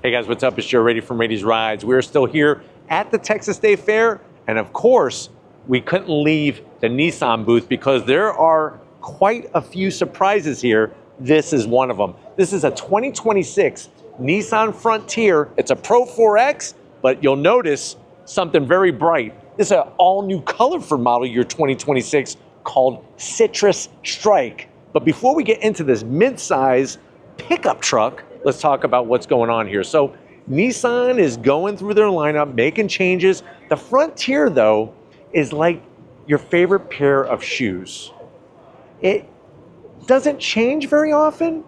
Hey guys, what's up? It's Joe Raiti from Raiti's Rides. We're still here at the Texas State Fair, and of course, we couldn't leave the Nissan booth because there are quite a few surprises here. This is one of them. This is a 2026 Nissan Frontier. It's a Pro-4X, but you'll notice something very bright. This is an all-new color for model year 2026 called Citrus Strike. But before we get into this mid-size pickup truck, let's talk about what's going on here. So Nissan is going through their lineup, making changes. The Frontier, though, is like your favorite pair of shoes. It doesn't change very often,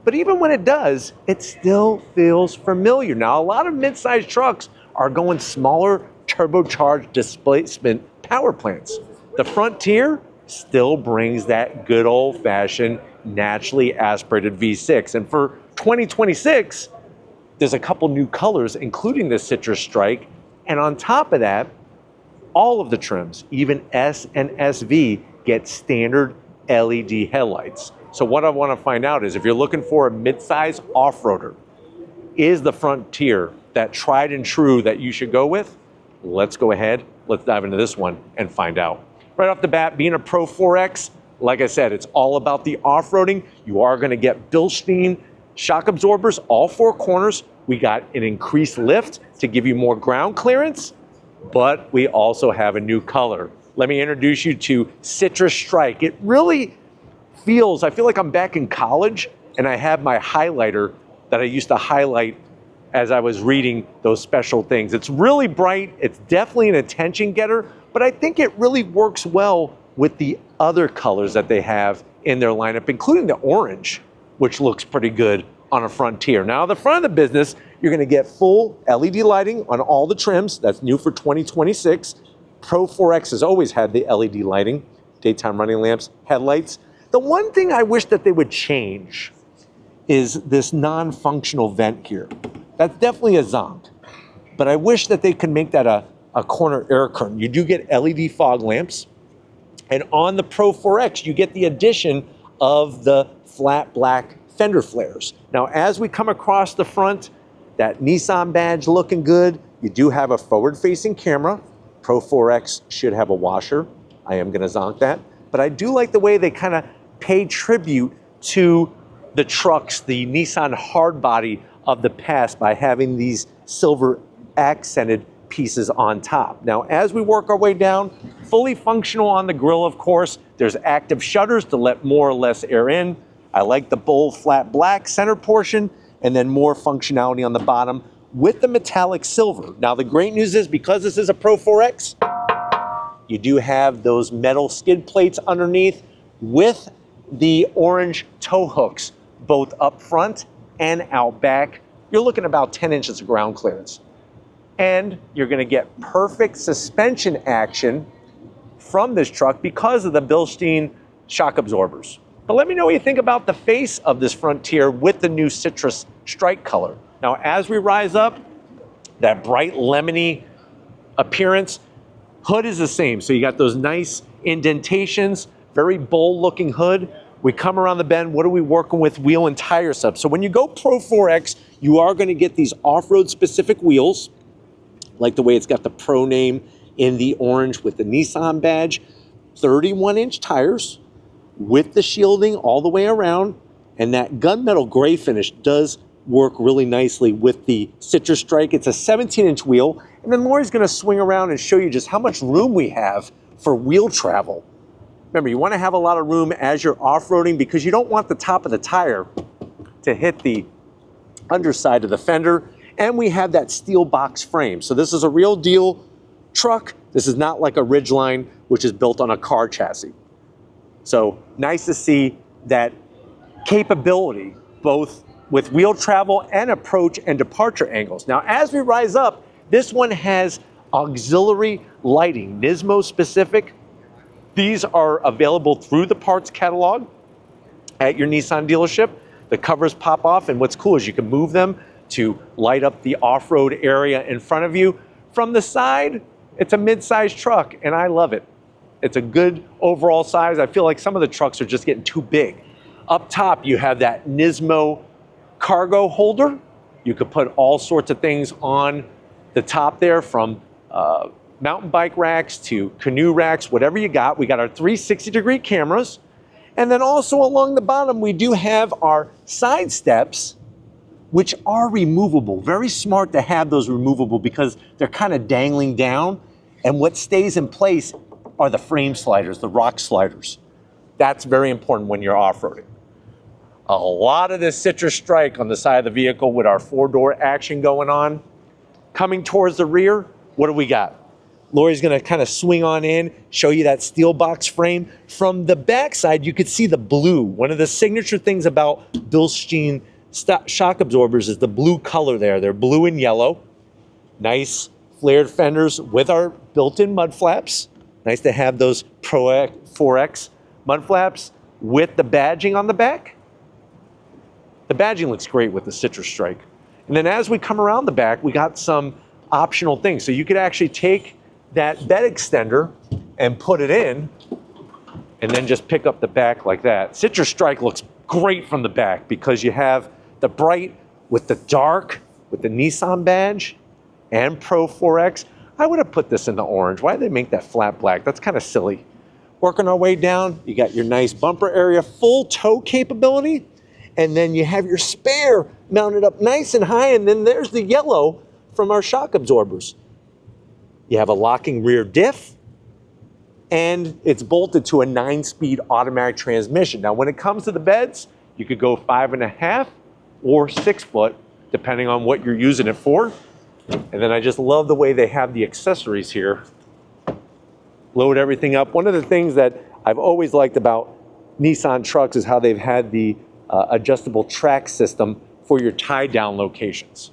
but even when it does, it still feels familiar. Now, a lot of mid-sized trucks are going smaller turbocharged displacement power plants. The Frontier still brings that good old-fashioned naturally aspirated V6. And for 2026, there's a couple new colors, including the Citrus Strike. And on top of that, all of the trims, even S and SV, get standard LED headlights. So what I want to find out is if you're looking for a mid-size off-roader, is the Frontier that tried and true that you should go with? Let's go ahead, let's dive into this one and find out. Right off the bat, being a Pro-4X, like I said, it's all about the off-roading. You are going to get Bilstein shock absorbers, all four corners. We got an increased lift to give you more ground clearance, but we also have a new color. Let me introduce you to Citrus Strike. It really feels, I feel like I'm back in college and I have my highlighter that I used to highlight as I was reading those special things. It's really bright. It's definitely an attention getter, but I think it really works well with the other colors that they have in their lineup, including the orange, which looks pretty good on a Frontier. Now, the front of the business, you're gonna get full LED lighting on all the trims. That's new for 2026. Pro-4X has always had the LED lighting, daytime running lamps, headlights. The one thing I wish that they would change is this non-functional vent here. That's definitely a zonk, but I wish that they could make that a corner air curtain. You do get LED fog lamps, and on the Pro-4X, you get the addition of the flat black fender flares. Now, as we come across the front, that Nissan badge looking good. You do have a forward-facing camera. Pro-4X should have a washer. I am gonna zonk that. But I do like the way they kind of pay tribute to the trucks, the Nissan hard body of the past by having these silver accented pieces on top. Now, as we work our way down, fully functional on the grille, of course. There's active shutters to let more or less air in. I like the bold flat black center portion, and then more functionality on the bottom with the metallic silver. Now, the great news is because this is a Pro-4X, you do have those metal skid plates underneath with the orange tow hooks, both up front and out back. You're looking about 10 inches of ground clearance. And you're gonna get perfect suspension action from this truck because of the Bilstein shock absorbers. But let me know what you think about the face of this Frontier with the new Citrus Strike color. Now, as we rise up, that bright lemony appearance, hood is the same. So you got those nice indentations, very bold looking hood. We come around the bend, what are we working with? Wheel and tire subs. So when you go Pro-4X, you are gonna get these off-road specific wheels, like the way it's got the Pro name in the orange with the Nissan badge, 31-inch tires with the shielding all the way around, and that gunmetal gray finish does work really nicely with the Citrus Strike. It's a 17-inch wheel, and then Lori's gonna swing around and show you just how much room we have for wheel travel. Remember, you wanna have a lot of room as you're off-roading because you don't want the top of the tire to hit the underside of the fender. And we have that steel box frame. So this is a real deal truck. This is not like a Ridgeline, which is built on a car chassis. So nice to see that capability, both with wheel travel and approach and departure angles. Now, as we rise up, this one has auxiliary lighting, Nismo specific. These are available through the parts catalog at your Nissan dealership. The covers pop off, and what's cool is you can move them to light up the off-road area in front of you. From the side, it's a mid-sized truck, and I love it. It's a good overall size. I feel like some of the trucks are just getting too big. Up top, you have that Nismo cargo holder, You could put all sorts of things on the top there, from mountain bike racks to canoe racks, whatever you got. We got our 360-degree cameras. And then also along the bottom, we do have our side steps, which are removable. Very smart to have those removable because they're kind of dangling down. And what stays in place are the frame sliders, the rock sliders. That's very important when you're off-roading. A lot of this citrus strike on the side of the vehicle with our 4-door action going on. Coming towards the rear, what do we got? Lori's gonna kind of swing on in, show you that steel box frame. From the backside, you could see the blue. One of the signature things about Bilstein shock absorbers is the blue color there. They're blue and yellow. Nice flared fenders with our built-in mud flaps. Nice to have those PRO-4X mud flaps with the badging on the back. The badging looks great with the citrus strike. And then as we come around the back, we got some optional things. So you could actually take that bed extender and put it in, and then just pick up the back like that. Citrus strike looks great from the back because you have the bright with the dark, with the Nissan badge and PRO-4X. I would have put this in the orange. Why did they make that flat black? That's kind of silly. Working our way down, you got your nice bumper area, full tow capability. And then you have your spare mounted up nice and high, and then there's the yellow from our shock absorbers. You have a locking rear diff, and it's bolted to a 9-speed automatic transmission. Now, when it comes to the beds, you could go 5.5 or 6 foot, depending on what you're using it for. And then I just love the way they have the accessories here. Load everything up. One of the things that I've always liked about Nissan trucks is how they've had the adjustable track system for your tie-down locations.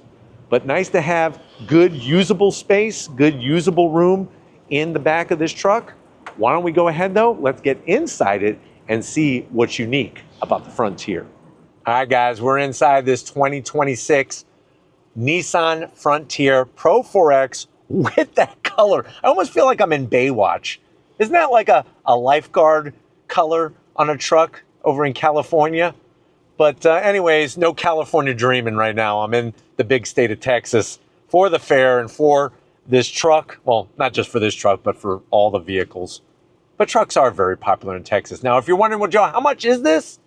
But nice to have good usable space, good usable room in the back of this truck. Why don't we go ahead though? Let's get inside it and see what's unique about the Frontier. All right, guys, we're inside this 2026 Nissan Frontier Pro-4X with that color. I almost feel like I'm in Baywatch. Isn't that like a lifeguard color on a truck over in California? But anyways, no California dreaming right now. I'm in the big state of Texas for the fair and for this truck. Well, not just for this truck, but for all the vehicles. But trucks are very popular in Texas. Now, if you're wondering, well, Joe, how much is this?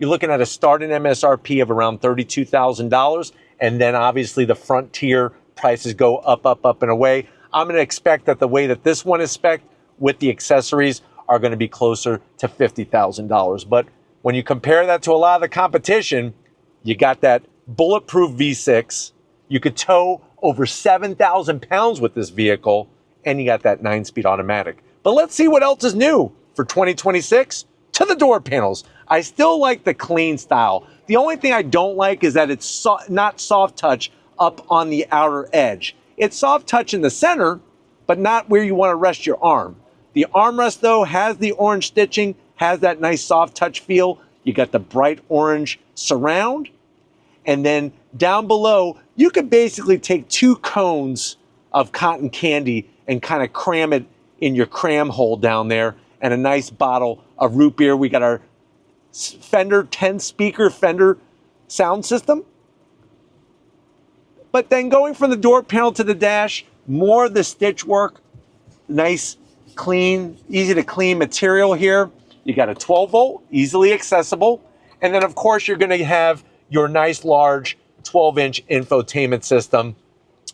You're looking at a starting MSRP of around $32,000. And then obviously the Frontier prices go up and away. I'm going to expect that the way that this one is spec'd with the accessories are going to be closer to $50,000. But when you compare that to a lot of the competition, you got that bulletproof V6. You could tow over 7,000 pounds with this vehicle, and you got that 9-speed automatic. But let's see what else is new for 2026. To the door panels. I still like the clean style. The only thing I don't like is that it's not soft touch up on the outer edge. It's soft touch in the center, but not where you want to rest your arm. The armrest, though, has the orange stitching, has that nice soft touch feel. You got the bright orange surround. And then down below, you could basically take 2 cones of cotton candy and kind of cram it in your cram hole down there, and a nice bottle of root beer. We got our Fender 10-speaker Fender sound system. But then going from the door panel to the dash, more of the stitch work. Nice, clean, easy to clean material here. You got a 12-volt, easily accessible. And then, of course, you're going to have your nice, large 12-inch infotainment system.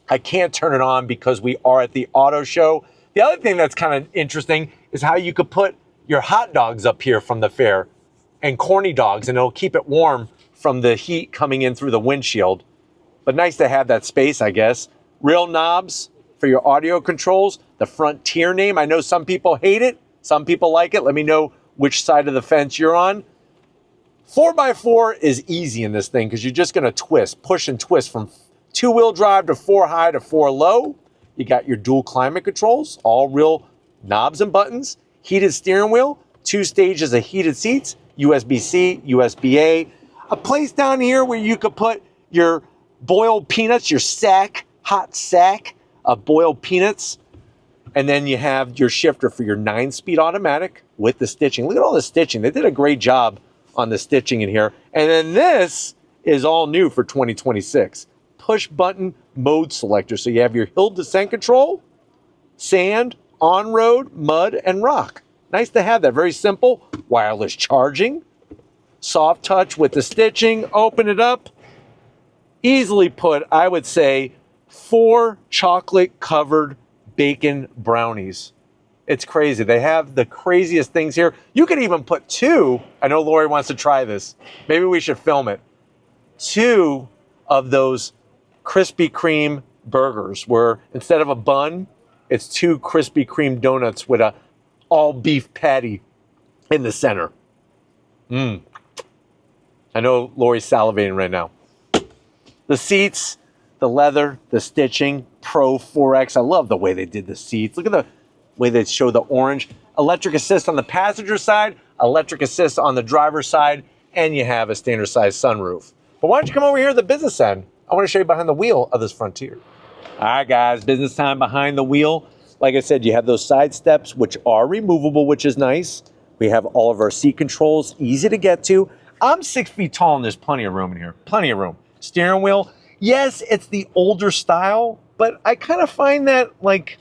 I can't turn it on because we are at the auto show. The other thing that's kind of interesting is how you could put your hot dogs up here from the fair and corny dogs, and it'll keep it warm from the heat coming in through the windshield. But nice to have that space, I guess. Real knobs for your audio controls. The Frontier name, I know some people hate it. Some people like it. Let me know which side of the fence you're on. 4x4 is easy in this thing because you're just going to twist, push and twist from 2-wheel drive to 4 high to 4 low. You got your dual climate controls, all real knobs and buttons, heated steering wheel, 2 stages of heated seats, USB-C, USB-A, a place down here where you could put your boiled peanuts, your sack, hot sack of boiled peanuts. And then you have your shifter for your 9-speed automatic with the stitching. Look at all the stitching. They did a great job on the stitching in here. And then this is all new for 2026. push button mode selector. So you have your hill descent control, sand, on-road, mud, and rock. Nice to have that. Very simple. Wireless charging, soft touch with the stitching. Open it up. Easily put, I would say, 4 chocolate-covered bacon brownies. It's crazy. They have the craziest things here. You could even put 2. I know Lori wants to try this. Maybe we should film it. 2 of those Krispy Kreme burgers where instead of a bun, it's 2 Krispy Kreme donuts with a all beef patty in the center. I know Lori's salivating right now. The seats, the leather, the stitching, PRO-4X. I love the way they did the seats. Look at the way they show the orange. Electric assist on the passenger side, electric assist on the driver's side, and you have a standard size sunroof. But why don't you come over here to the business end? I want to show you behind the wheel of this Frontier. All right, guys, business time behind the wheel. Like I said, you have those side steps, which are removable, which is nice. We have all of our seat controls, easy to get to. I'm 6 feet tall and there's plenty of room in here, plenty of room. Steering wheel, yes, it's the older style, but I kind of find that like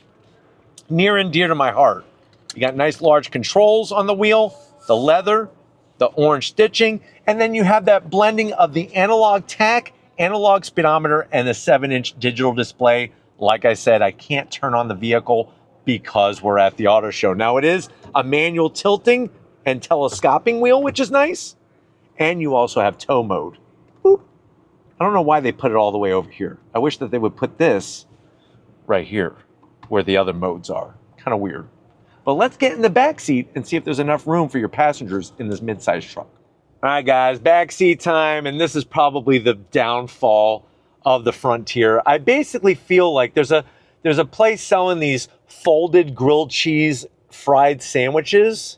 near and dear to my heart. You got nice large controls on the wheel, the leather, the orange stitching, and then you have that blending of the analog tach, analog speedometer, and the 7-inch digital display. Like I said, I can't turn on the vehicle because we're at the auto show. Now it is a manual tilting and telescoping wheel, which is nice. And you also have tow mode. Boop. I don't know why they put it all the way over here. I wish that they would put this right here where the other modes are. Kind of weird. But let's get in the back seat and see if there's enough room for your passengers in this midsize truck. All right, guys, back seat time. And this is probably the downfall of the Frontier. I basically feel like there's a place selling these folded grilled cheese fried sandwiches.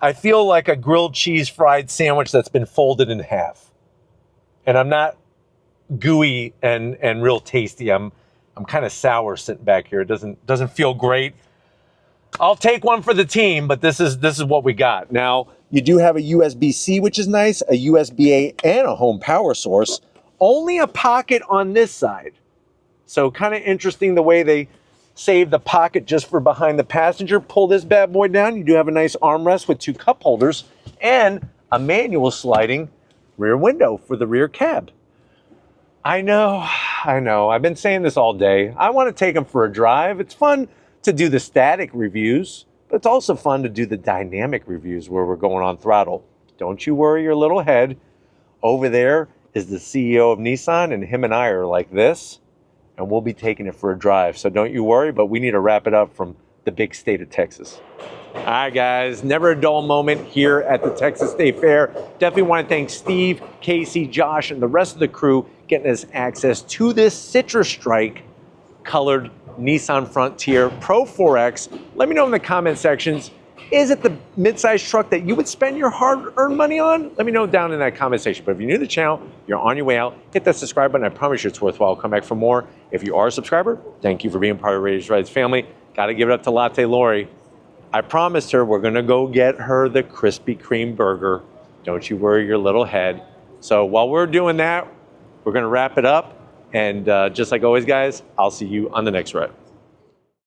I feel like a grilled cheese fried sandwich that's been folded in half. And I'm not gooey and real tasty. I'm kind of sour sitting back here. It doesn't feel great. I'll take one for the team, but this is what we got. Now, you do have a USB-C, which is nice, a USB-A, and a home power source. Only a pocket on this side. So kind of interesting the way they save the pocket just for behind the passenger. Pull this bad boy down. You do have a nice armrest with 2 cup holders and a manual sliding rear window for the rear cab. I know. I've been saying this all day. I want to take them for a drive. It's fun to do the static reviews, but it's also fun to do the dynamic reviews where we're going on throttle. Don't you worry your little head. Over there is the CEO of Nissan, and him and I are like this, and we'll be taking it for a drive. So don't you worry, but we need to wrap it up from the big state of Texas. All right, guys, never a dull moment here at the Texas State Fair. Definitely want to thank Steve, Casey, Josh, and the rest of the crew getting us access to this Citrus Strike colored Nissan Frontier PRO-4X. Let me know in the comment sections, is it the midsize truck that you would spend your hard-earned money on? Let me know down in that comment section. But if you're new to the channel, you're on your way out, hit that subscribe button. I promise you it's worthwhile. Come back for more. If you are a subscriber, thank you for being part of Raiti's Rides family. Got to give it up to Latte Lori. I promised her we're going to go get her the Krispy Kreme burger. Don't you worry your little head. So while we're doing that, we're going to wrap it up. And just like always, guys, I'll see you on the next ride.